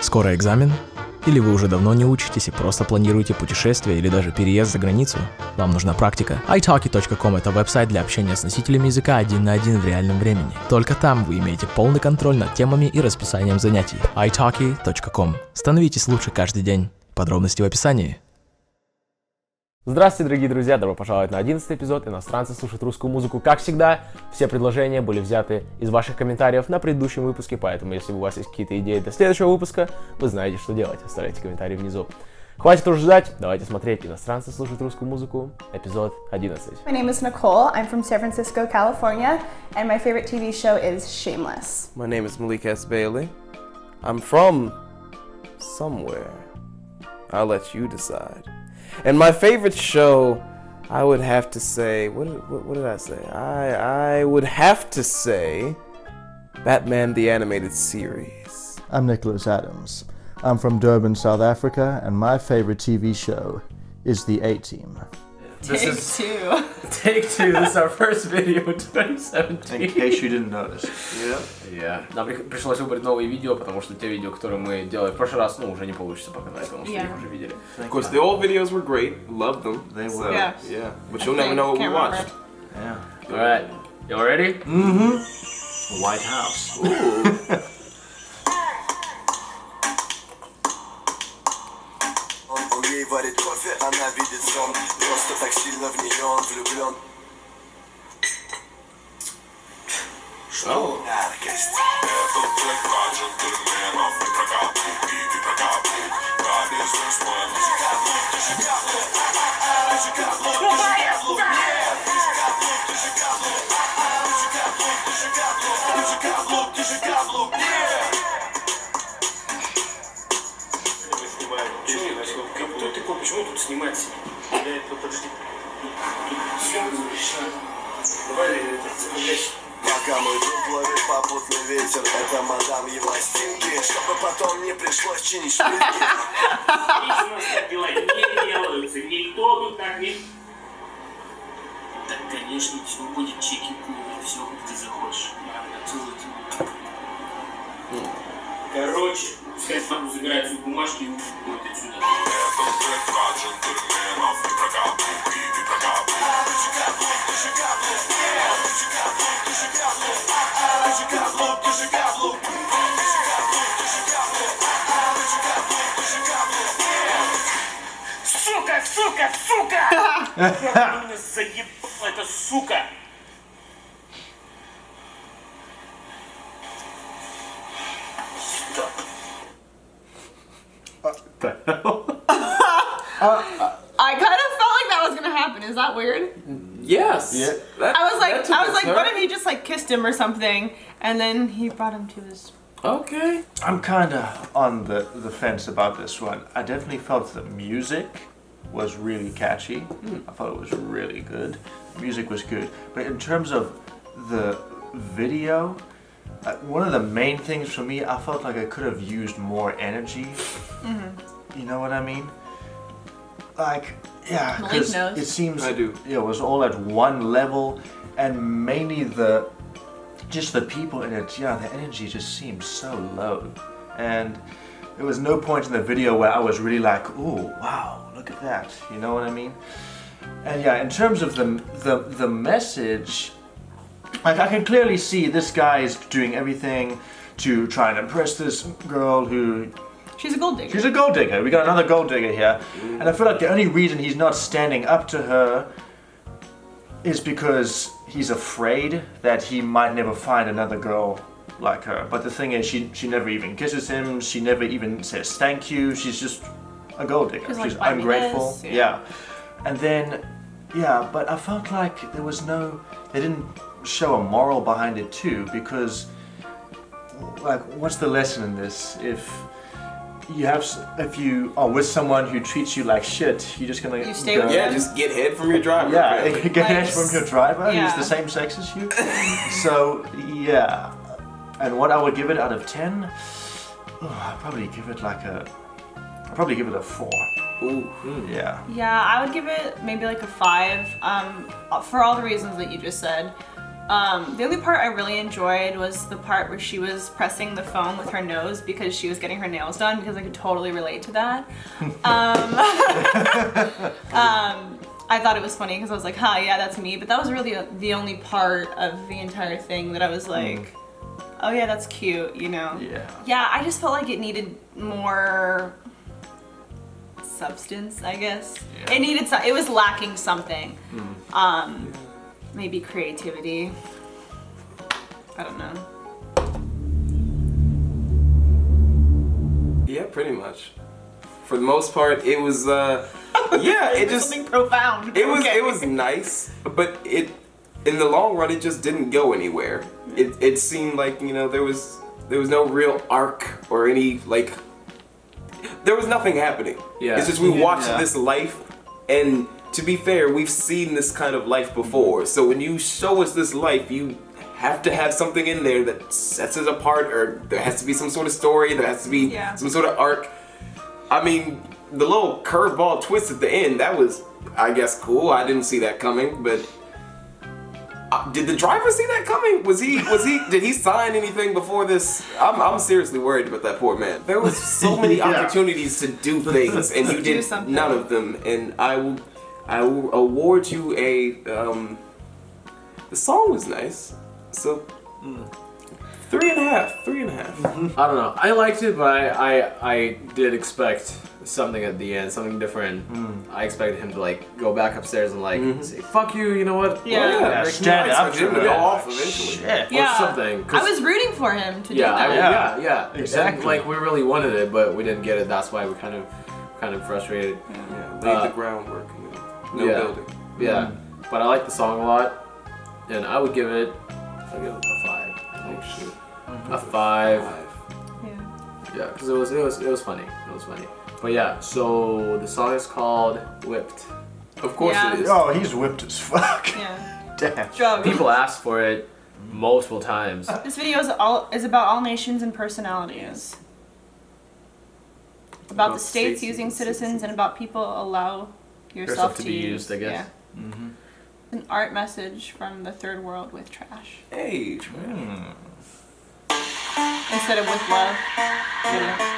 Скоро экзамен? Или вы уже давно не учитесь и просто планируете путешествие или даже переезд за границу? Вам нужна практика? italki.com — это веб-сайт для общения с носителями языка один на один в реальном времени. Только там вы имеете полный контроль над темами и расписанием занятий. italki.com. Становитесь лучше каждый день. Подробности в описании. Здравствуйте, дорогие друзья! Добро пожаловать на 11-й эпизод «Иностранцы слушают русскую музыку». Как всегда, все предложения были взяты из ваших комментариев на предыдущем выпуске, поэтому если у вас есть какие-то идеи для следующего выпуска, вы знаете, что делать. Оставляйте комментарии внизу. Хватит уже ждать, давайте смотреть «Иностранцы слушают русскую музыку», эпизод 11. My name is Nicole. I'm from San Francisco, California, and my favorite TV show is Shameless. My name is Malik S. Bailey. I'm from somewhere. I'll let you decide. And my favorite show, I would have to say, what did I say? I would have to say Batman the Animated Series. I'm Nicholas Adams. I'm from Durban, South Africa, and my favorite TV show is The A-Team. Take two. Take two, this is our first video 2017. In case you didn't notice. Yeah. Нам пришлось выбрать новые видео, потому что те видео, которые мы делали в прошлый раз, уже не получится показать, потому что их уже видели. Of course, the old videos were great. Loved them. They were. So, Yeah. yeah. But you'll never know what we watched. Yeah. Alright, y'all ready? Mm-hmm. White House. Ooh. Он ей варит кофе, она видит сон. Просто так сильно в нее он влюблен. Что? Яркость. Этот трек про джентльменов и про каблуки, и про каблук. Про бизнесмен. Ты же каблук, ты же каблук. Ты же каблук, ты же каблук. Нет, ты же каблук, ты же каблук. Ты же каблук, ты же каблук. Ты же каблук, ты же каблук. Нет. Кто ты такой? Почему тут снимать? Подожди. Съемка запрещена. Давай это заявляйся. Пока мой друг ловит попутный ветер, это мадам его стинги, чтобы потом не пришлось чинить шпильки. Здесь у нас так дела не делаются. Никто тут так не... Так, конечно, все будет чики-пуки, все, как ты захочешь. Короче, пускай сам забирает свои бумажки и уходит отсюда. Этот трек про джентльменов и про каблуки, и про каблук. Ты же каблук, ты же каблук. Ты же каблук, ты же каблук. Ты же каблук, ты же каблук. Ты же каблук, ты же каблук. Ты же каблук, ты же каблук. Сука, сука, сука! Как меня заебала эта сука! I kind of felt like that was gonna happen. Is that weird? Yes. Yeah. I was like, what if he just like kissed him or something, and then he brought him to his. Okay. I'm kind of on the fence about this one. I definitely felt the music was really catchy. I thought it was really good. The music was good. But in terms of the video, one of the main things for me, I felt like I could have used more energy. You know what I mean? Like, yeah, Malik because knows. it seems I do. it was all at one level, and mainly the people in it. Yeah, the energy just seemed so low, and there was no point in the video where I was really like, "Oh, wow, look at that." You know what I mean? And yeah, in terms of the message, like I can clearly see this guy is doing everything to try and impress this girl who. She's a gold digger. She's a gold digger. We got another gold digger here. And I feel like the only reason he's not standing up to her is because he's afraid that he might never find another girl like her. But the thing is, she never even kisses him. She never even says thank you. She's just a gold digger. She's like, She's "Buy me ungrateful. this," Yeah. And then, yeah, but I felt like there was they didn't show a moral behind it too, because, like, what's the lesson in this? If you are with someone who treats you like shit, you're just gonna You stay go, with Yeah, them? just get head from your driver. yeah, apparently. get Like, head from your driver yeah. who's the same sex as you. So yeah, and what I would give it out of 10, I'd probably give it a 4. Ooh. Yeah. Yeah, I would give it maybe like a 5. For all the reasons that you just said. The only part I really enjoyed was the part where she was pressing the phone with her nose because she was getting her nails done, because I could totally relate to that. I thought it was funny because I was like, yeah, that's me. But that was really the only part of the entire thing that I was like, oh yeah, that's cute, you know? Yeah. Yeah, I just felt like it needed more substance, I guess. Yeah. It was lacking something. Maybe creativity. I don't know. Yeah, pretty much. For the most part, it was yeah, it just something profound. it was nice, but in the long run it just didn't go anywhere. It seemed like, you know, there was no real arc or any, like, there was nothing happening. Yeah. It's just we watched Yeah. this life, and to be fair, we've seen this kind of life before. So when you show us this life, you have to have something in there that sets it apart, or there has to be some sort of story, there has to be some sort of arc. I mean, the little curveball twist at the end, that was, I guess, cool. I didn't see that coming, but did the driver see that coming? Did he sign anything before this? I'm seriously worried about that poor man. There was so many opportunities to do things, and you did none of them. And I will award you a, the song was nice, so 3.5. I don't know. I liked it, but I did expect something at the end, something different. I expected him to like go back upstairs and like say, "Fuck you," you know what? Yeah. Stand up Him to to go it. off eventually. Shit. Or something. 'Cause- I was rooting for him to do yeah, that. yeah, Exactly. And, like we really wanted it, but we didn't get it. That's why we kind of frustrated. Yeah, laid the groundwork. No building. Yeah, but I like the song a lot, and I would give it a 5. Oh shit. A 5. Yeah. Yeah, because it was funny. It was funny. But yeah, so the song is called "Whipped." Of course Yeah. it is. Oh, he's whipped as fuck. Yeah. Damn. Drugs. People asked for it multiple times. This video is about all nations and personalities. About the states using citizens, and about people allow yourself to be used, I guess. Yeah. An art message from the third world with trash Hey, instead of with love. Yeah.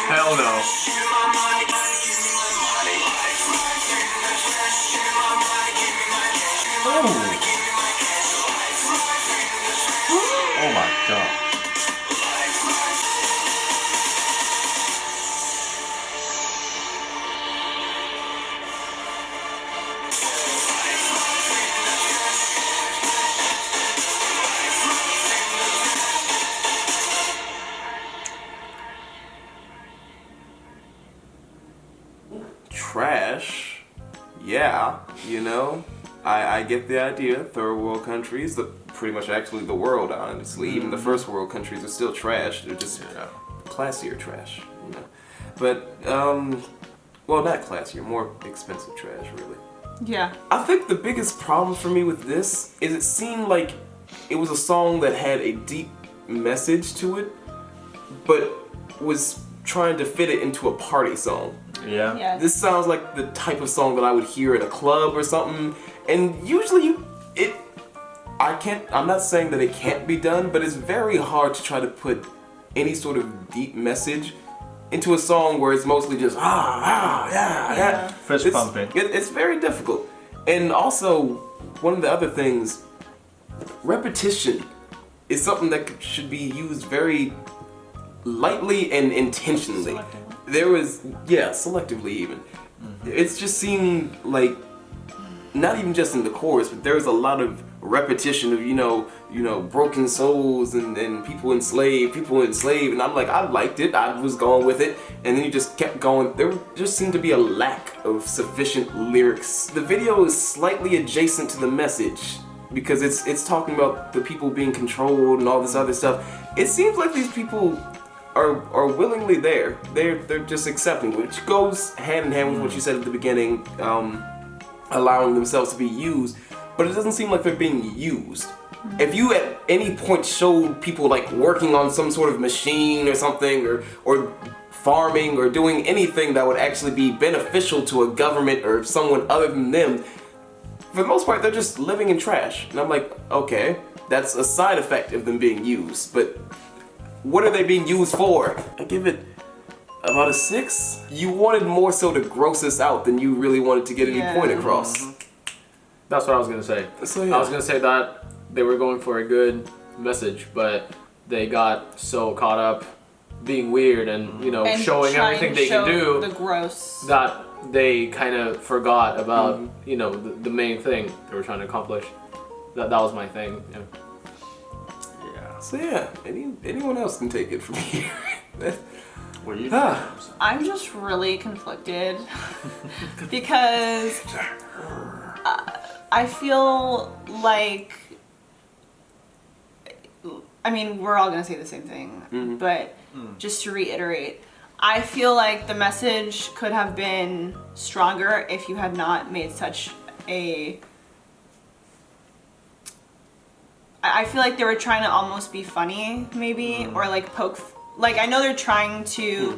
Hell no. Oh my god. trash. Yeah, you know, I get the idea. Third world countries, pretty much actually the world, honestly. Even the first world countries are still trash. They're just classier trash, you know. But, well, not classier, more expensive trash, really. Yeah. I think the biggest problem for me with this is it seemed like it was a song that had a deep message to it, but was trying to fit it into a party song. Yeah. Yes. This sounds like the type of song that I would hear at a club or something, and usually I'm not saying that it can't be done, but it's very hard to try to put any sort of deep message into a song where it's mostly just yeah. Fist pumping. It's very difficult. And also, one of the other things, repetition is something that should be used very lightly and intentionally. Selectively even. It's just seemed like, not even just in the chorus, but there's a lot of repetition of, you know, broken souls and people enslaved, and I'm like, I liked it, I was going with it, and then you just kept going. There just seemed to be a lack of sufficient lyrics. The video is slightly adjacent to the message, because it's talking about the people being controlled and all this other stuff. It seems like these people are willingly there. They're just accepting, which goes hand in hand with what you said at the beginning, allowing themselves to be used. But it doesn't seem like they're being used. If you at any point showed people like working on some sort of machine or something, or farming or doing anything that would actually be beneficial to a government or someone other than them, for the most part they're just living in trash. And I'm like, okay, that's a side effect of them being used, but what are they being used for? I give it about a 6. You wanted more so to gross us out than you really wanted to get any point across. That's what I was gonna say. So, yeah. I was gonna say that they were going for a good message, but they got so caught up being weird and And showing trying everything to they show can do the gross. that they kind of forgot about the main thing they were trying to accomplish. That was my thing. Yeah. So yeah, anyone else can take it from here. What do you I'm just really conflicted because I feel like, I mean, we're all gonna say the same thing, but just to reiterate, I feel like the message could have been stronger if you had not made such a... I feel like they were trying to almost be funny, maybe, or like poke... Like, I know they're trying to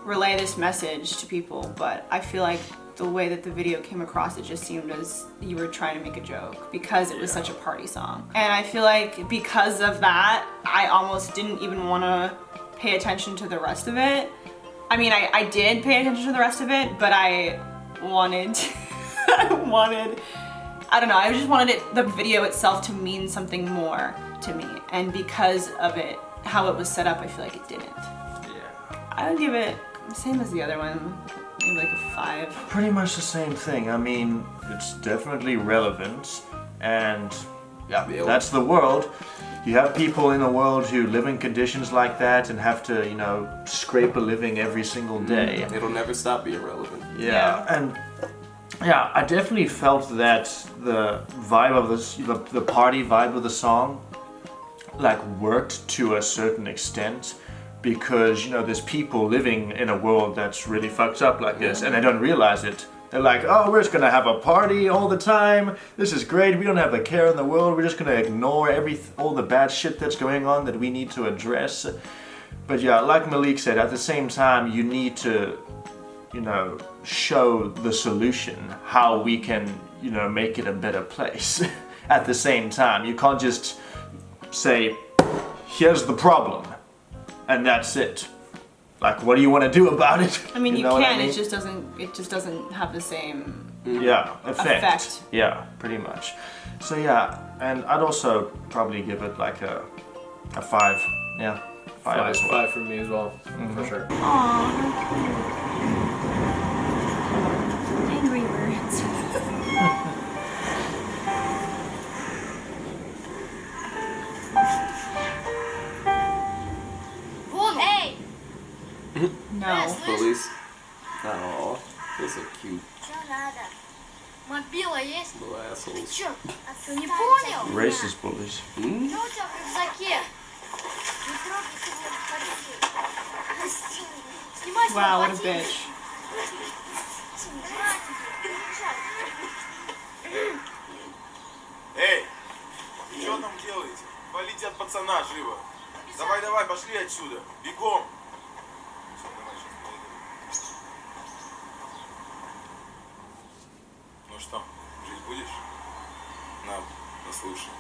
relay this message to people, but I feel like the way that the video came across, it just seemed as you were trying to make a joke because it was such a party song. And I feel like because of that, I almost didn't even want to pay attention to the rest of it. I mean, I did pay attention to the rest of it, but I wanted, I don't know, I just wanted the video itself to mean something more to me. And because of it, how it was set up, I feel like it didn't. Yeah. I would give it the same as the other one, maybe like a 5. Pretty much the same thing. I mean, it's definitely relevant, and yeah, that's the world. You have people in the world who live in conditions like that and have to, scrape a living every single day. It'll never stop being relevant. Yeah, and yeah, I definitely felt that the vibe of this, the party vibe of the song, like worked to a certain extent, because there's people living in a world that's really fucked up like this, and they don't realize it. They're like, oh, we're just gonna have a party all the time. This is great. We don't have a care in the world. We're just gonna ignore all the bad shit that's going on that we need to address. But yeah, like Malik said, at the same time, you need to, show the solution, how we can, make it a better place. At the same time, you can't just say, here's the problem, and that's it. Like, what do you want to do about it? I mean, you know what can. I mean? It just doesn't have the same. Effect. Yeah, pretty much. So yeah, and I'd also probably give it like a 5. Yeah, 5 as well. 5 for me as well, for sure. Angry Birds. Hey! No. Police. Oh, those are cute Что надо? Мобила есть? little assholes. Чё? А ты не понял? Racist bullies. Что у тебя в рюкзаке? Не трогай сегодня полицию. Снимай свой Wow, what a ботинок. bitch. Эй, что там делаете? Валите от пацана живо. Давай, пошли отсюда. Бегом. Всё, давай, сейчас поговорим. Ну что, жить будешь? На, послушай.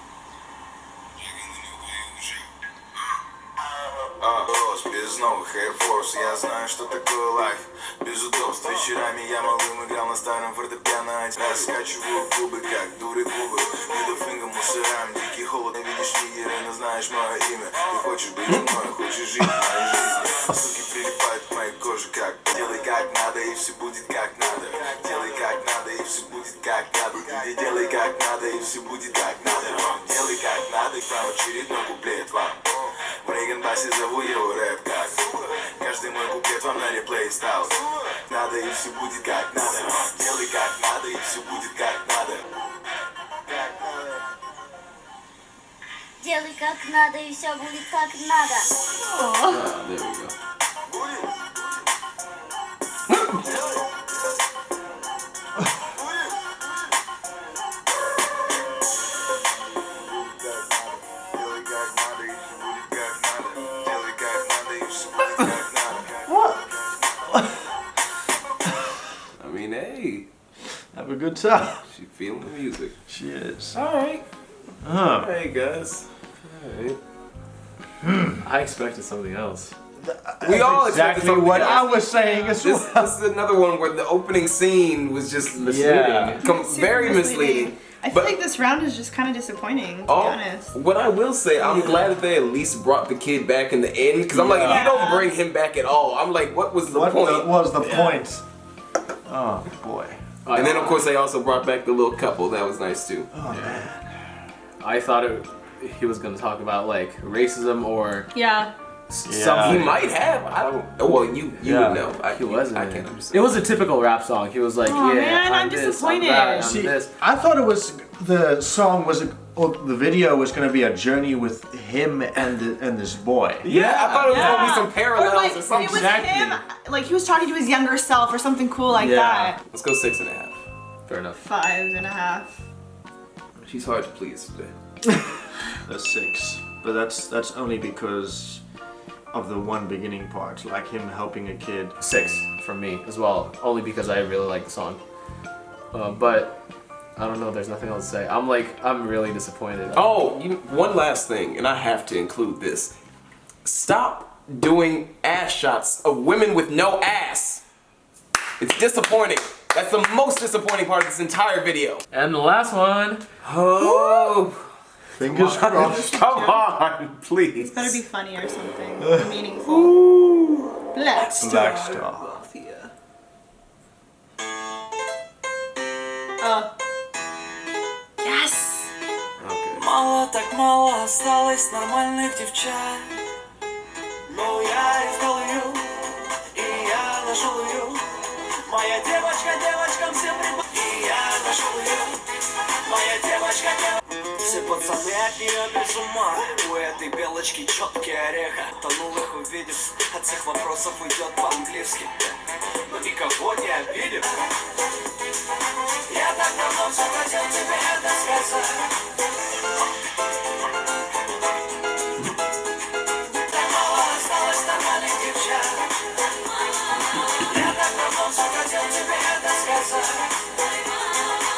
Рос, без новых Air Force, я знаю, что такое лайф. Без удобств, вечерами я малым играл на старом фортепиано. Раскачиваю губы, как дуры губы. Мидофингом мусорам, дикий холод. Видишь нигеры, но знаешь мое имя. Ты хочешь быть со мной, хочешь жить моей жизнью. Суки прилипают к моей коже, как делай как надо, и все будет как надо. Делай как надо, и все будет как надо. Ты делай как надо, и все будет как надо. Делай как надо, и к вам очередной куплет вам. В Рейган-басе зову его рэп как. Каждый мой куплет вам на реплей стал. Надо, и все будет как надо. Делай как надо, и все будет как надо. Сделай как надо, и все будет как надо. Ah, there we go. I mean, hey, Have a good time. she feeling the music. She is. All right. Oh. Hey guys. All right. I expected something else. We all expected Exactly something what I else. was saying as This well. is another one where the opening scene was just Misleading. very misleading. I feel But- like this round is just kind of disappointing, to be Oh, honest. what I will say, I'm glad that they at least brought the kid back in the end, because I'm like, if you don't bring him back at all, I'm like, what was the What point? was the point? Oh boy. And then of course they also brought back the little couple. That was nice too. Oh man. I thought he was gonna talk about like racism or Yeah. something. He might have. I don't. Well, you Yeah. would know. He wasn't. I man. can't understand. It was a typical rap song. He was like, Aw, "Yeah, man, I'm this, disappointed. I'm that, I'm See, this." I thought it was the song was or the video was going to be a journey with him and this boy. Yeah, I thought it was gonna be some parallels Or like, or something. it was Exactly. him, like he was talking to his younger self or something cool like Yeah. that. Let's go 6.5. Fair enough. 5.5. She's hard to please today. That's 6, but that's only because of the one beginning part, like him helping a kid. 6 from me as well, only because I really like the song. But I don't know. There's nothing else to say. I'm really disappointed. Oh, one last thing, and I have to include this. Stop doing ass shots of women with no ass. It's disappointing. That's the most disappointing part of this entire video. And the last one. Oh, Fingers crossed. come on, please. Better be funny or something meaningful. Black Star. Black Star. Yes. Okay. Мало так мало осталось нормальных девчат. Но я искал ее, и я нашел ее. Моя девочка девочкам всем припа... И я нашел ее. Моя девочка Все пацаны от нее без ума. У этой белочки четкий орех. Тонул их увидев, от всех вопросов уйдет по-английски. Но никого не обидев. Я так давно все хотел тебе это сказать. Так мало осталось нормальных девчат. Я так давно все хотел тебе это сказать.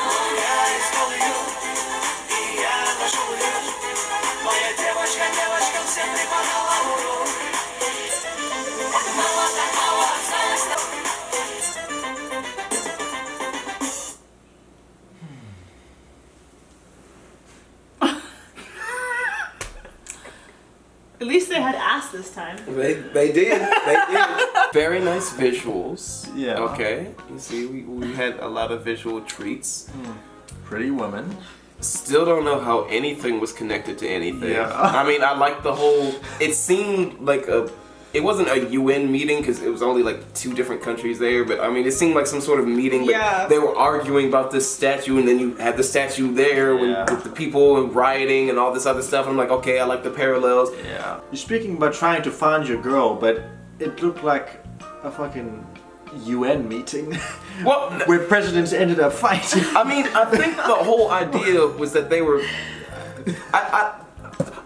Но я искал ее, и я нашел ее. Моя девочка девочкам всем преподала урок. Мало так мало осталось. At least they had ass this time. They did. They did. Very nice visuals. Yeah. Okay. You see, we had a lot of visual treats. Pretty woman. Still don't know how anything was connected to anything. Yeah. I mean, I like the whole. It seemed like it wasn't a UN meeting because it was only like 2 different countries there, but I mean, it seemed like some sort of meeting. But Yeah. they were arguing about this statue, and then you had the statue there with the people and rioting and all this other stuff. I'm like, okay, I like the parallels. Yeah. You're speaking about trying to find your girl, but it looked like a fucking UN meeting Well, where presidents ended up fighting. I mean, I think the whole idea was that they were.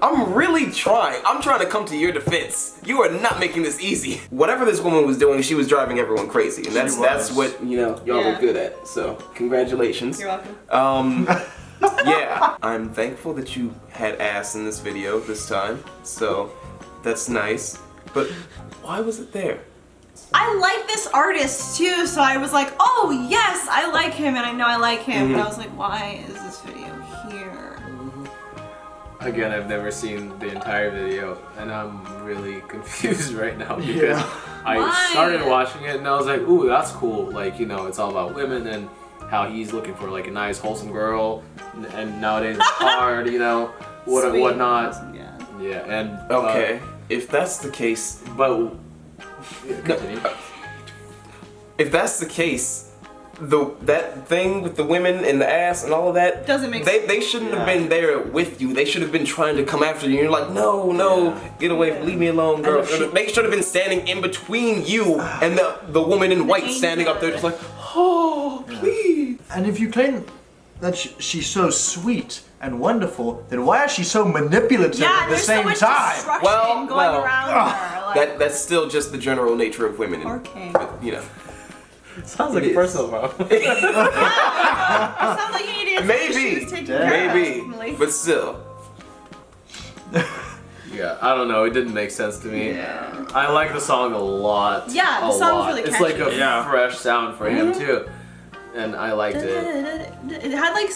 I'm really trying. I'm trying to come to your defense. You are not making this easy. Whatever this woman was doing, she was driving everyone crazy, and that's what y'all Yeah. were good at. So congratulations. You're welcome. Yeah, I'm thankful that you had ass in this video this time. So that's nice. But why was it there? I like this artist too, so I was like, oh yes, I like him and I know I like him. But I was like, why is this video here? Again, I've never seen the entire video, and I'm really confused right now because I Why? started watching it and I was like, ooh, that's cool. Like, you know, it's all about women and how he's looking for like a nice, wholesome girl, and nowadays it's hard, you know, Sweet. whatnot. Yeah. Yeah, and Okay, if that's the case, but continue. if that's the case, that thing with the women and the ass and all of that Doesn't make sense. They shouldn't have been there with you. They should have been trying to come after you. And you're like, no, get away, leave me alone, girl. They should have been standing in between you and the woman in white standing up there just like, oh, please. And if you claim that she's so sweet and wonderful, then why is she so manipulative at the there's same so much time? destruction going around her. Like, That's still just the general nature of women. Okay. You know. Sounds like personal, bro. It sounds like you need to Maybe, but still. Yeah, I don't know. It didn't make sense to me. Yeah. I like the song a lot. Yeah, the song's really It's like catchy. a fresh sound for him too, and I liked it. It had like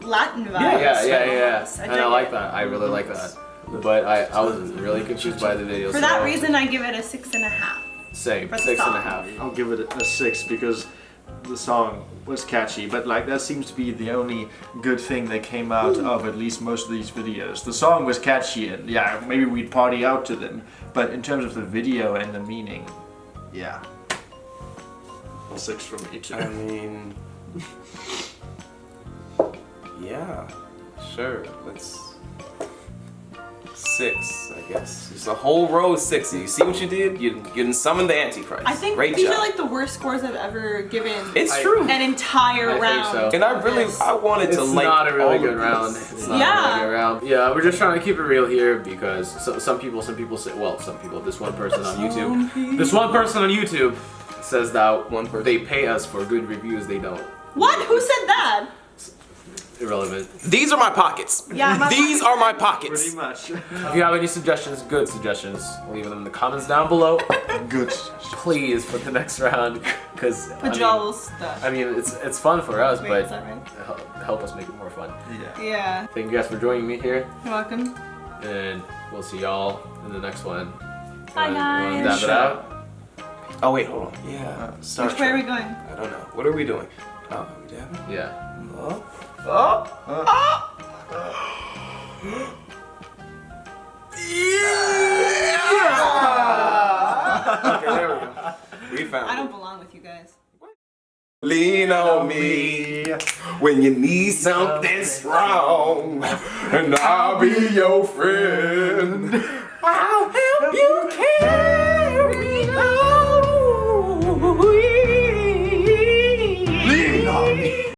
Latin vibes. Yeah. And I dig like it. that. I really like that. But I was really confused by the video. For that reason, I give it a 6.5. Same, for the 6.5. I'll give it a 6 because the song was catchy, but like that seems to be the only good thing that came out of at least most of these videos. The song was catchy and yeah, maybe we'd party out to them, but in terms of the video and the meaning, yeah. 6 from me too. I mean, yeah, sure. Let's 6, I guess. It's a whole row of 6. You see what you did? You didn't summon the Antichrist. I think Great these job. are like the worst scores I've ever given. It's true. An entire I think round. so. And I wanted to It's like. not a really all good of round. this. It's not a really good round. Yeah, we're just trying to keep it real here because some people say, well, some people, this one person on YouTube says that they pay us for good reviews. They don't. What? Who said that? Irrelevant. These are my pockets. Yeah, These are my pockets. Pretty much. If you have any suggestions, good suggestions, leave them in the comments down below. Good. Please for the next round, because Pajal stuff. I mean, it's fun for us, Wait, but is that right? help us make it more fun. Yeah. Yeah. Thank you guys for joining me here, You're welcome. and we'll see y'all in the next one. Bye, You wanna guys. dab it out? Oh wait, hold on. Yeah. Star Which way are we Trek. going? I don't know. What are we doing? Oh, we dabbing? Yeah. Okay, there we go. We found I it. don't belong with you guys. Lean on me when you need something strong, and I'll be your friend. I'll help you carry